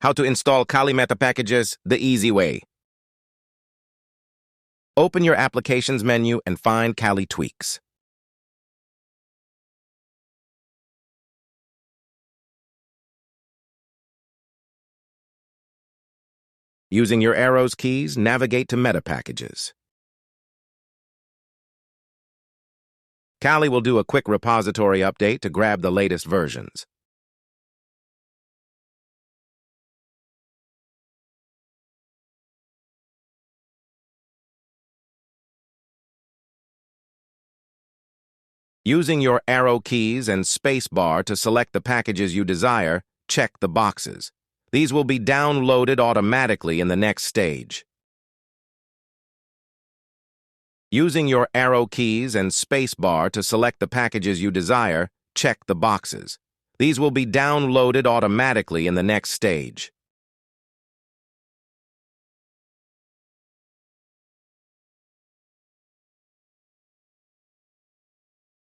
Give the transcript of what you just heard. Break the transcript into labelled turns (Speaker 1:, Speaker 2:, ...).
Speaker 1: How to install Kali metapackages the easy way. Open your Applications menu and find Kali Tweaks. Using your arrows keys, navigate to Metapackages. Kali will do a quick repository update to grab the latest versions. Using your arrow keys and spacebar to select the packages you desire, check the boxes. These will be downloaded automatically in the next stage. Using your arrow keys and spacebar to select the packages you desire, check the boxes. These will be downloaded automatically in the next stage.